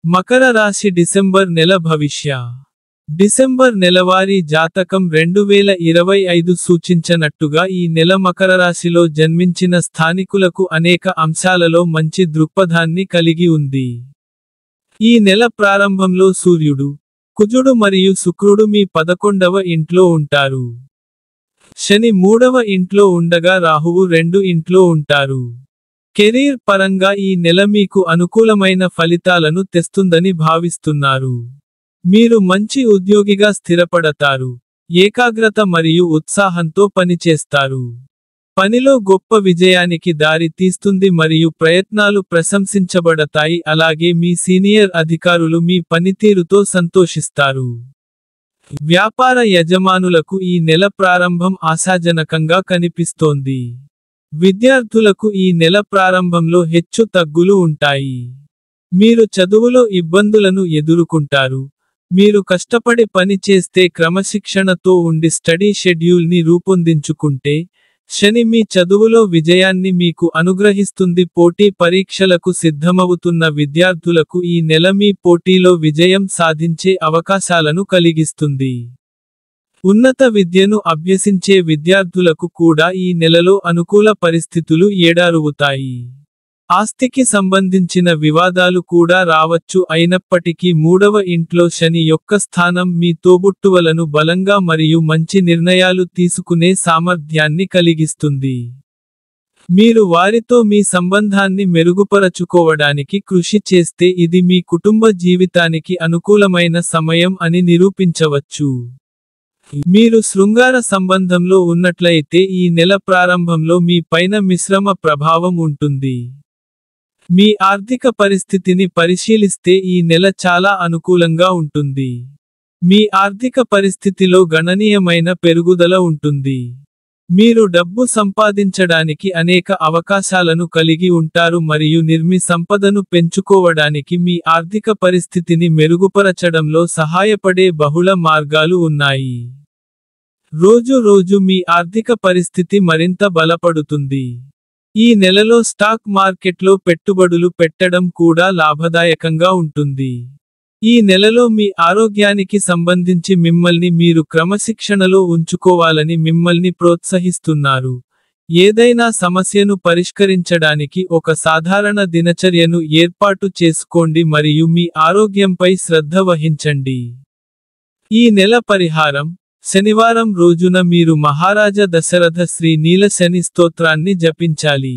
మకర రాశి డిసెంబర్ నెల భవిష్య. డిసెంబర్ నెలవారీ జాతకం 2025 సూచించనట్టుగా ఈ నెల మకర రాశిలో జన్మించిన స్థానికులకు అనేక అంశాలలో మంచి దృక్పథాన్ని కలిగి ఉంది. ఈ నెల ప్రారంభంలో సూర్యుడు, కుజుడు మరియు శుక్రుడు మీ 11వ ఇంట్లో ఉంటారు. శని 3వ ఇంట్లో ఉండగా రాహువు 2 ఇంట్లో ఉంటారు. కెరీర్ పరంగా ఈ నెల మీకు అనుకూలమైన ఫలితాలను తెస్తుందని భావిస్తున్నారు. మీరు మంచి ఉద్యోగిగా స్థిరపడతారు. ఏకాగ్రత మరియు ఉత్సాహంతో పనిచేస్తారు. పనిలో గొప్ప విజయానికి దారి తీస్తుంది మరియు ప్రయత్నాలు ప్రశంసించబడతాయి. అలాగే మీ సీనియర్ అధికారులు మీ పనితీరుతో సంతోషిస్తారు. వ్యాపార యజమానులకు ఈ నెల ప్రారంభం ఆశాజనకంగా కనిపిస్తోంది. విద్యార్థులకు ఈ నెల ప్రారంభంలో హెచ్చు తగ్గులు ఉంటాయి. మీరు చదువులో ఇబ్బందులను ఎదుర్కొంటారు. మీరు కష్టపడి పని చేస్తే క్రమశిక్షణతో ఉండి స్టడీ షెడ్యూల్ని రూపొందించుకుంటే, శని మీ చదువులో విజయాన్ని మీకు అనుగ్రహిస్తుంది. పోటీ పరీక్షలకు సిద్ధమవుతున్న విద్యార్థులకు ఈ నెల మీ పోటీలో విజయం సాధించే అవకాశాలను కలిగిస్తుంది. ఉన్నత విద్యను అభ్యసించే విద్యార్థులకు కూడా ఈ నెలలో అనుకూల పరిస్థితులు ఏడారువుతాయి. ఆస్తికి సంబంధించిన వివాదాలు కూడా రావచ్చు. అయినప్పటికీ 3వ ఇంట్లో శని యొక్క స్థానం మీ తోబుట్టువులను బలంగా మరియు మంచి నిర్ణయాలు తీసుకునే సామర్థ్యాన్ని కలిగిస్తుంది. మీరు వారితో మీ సంబంధాన్ని మెరుగుపరచుకోవడానికి కృషి చేస్తే ఇది మీ కుటుంబ జీవితానికి అనుకూలమైన సమయం అని నిరూపించవచ్చు. మీరు శృంగార సంబంధంలో ఉన్నట్లయితే ఈ నెల ప్రారంభంలో మీ పైన మిశ్రమ ప్రభావం ఉంటుంది. మీ ఆర్థిక పరిస్థితిని పరిశీలిస్తే ఈ నెల చాలా అనుకూలంగా ఉంటుంది. మీ ఆర్థిక పరిస్థితిలో గణనీయమైన పెరుగుదల ఉంటుంది. మీరు డబ్బు సంపాదించడానికి అనేక అవకాశాలను కలిగి ఉంటారు మరియు నిర్మి సంపదను పెంచుకోవడానికి మీ ఆర్థిక పరిస్థితిని మెరుగుపరచడంలో సహాయపడే బహుళ మార్గాలు ఉన్నాయి. రోజు మీ ఆర్థిక పరిస్థితి మరింత బలపడుతుంది. ఈ నెలలో స్టాక్ మార్కెట్లో పెట్టుబడులు పెట్టడం కూడా లాభదాయకంగా ఉంటుంది. ఈ నెలలో మీ ఆరోగ్యానికి సంబంధించి మిమ్మల్ని మీరు క్రమశిక్షణలో ఉంచుకోవాలని మిమ్మల్ని ప్రోత్సహిస్తున్నారు. ఏదైనా సమస్యను పరిష్కరించడానికి ఒక సాధారణ దినచర్యను ఏర్పాటు చేసుకోండి మరియు మీ ఆరోగ్యంపై శ్రద్ధ వహించండి. ఈ నెల పరిహారం: శనివారం రోజున మీరు మహారాజా దశరథ శ్రీ నీల శని స్తోత్రాన్ని జపించాలి.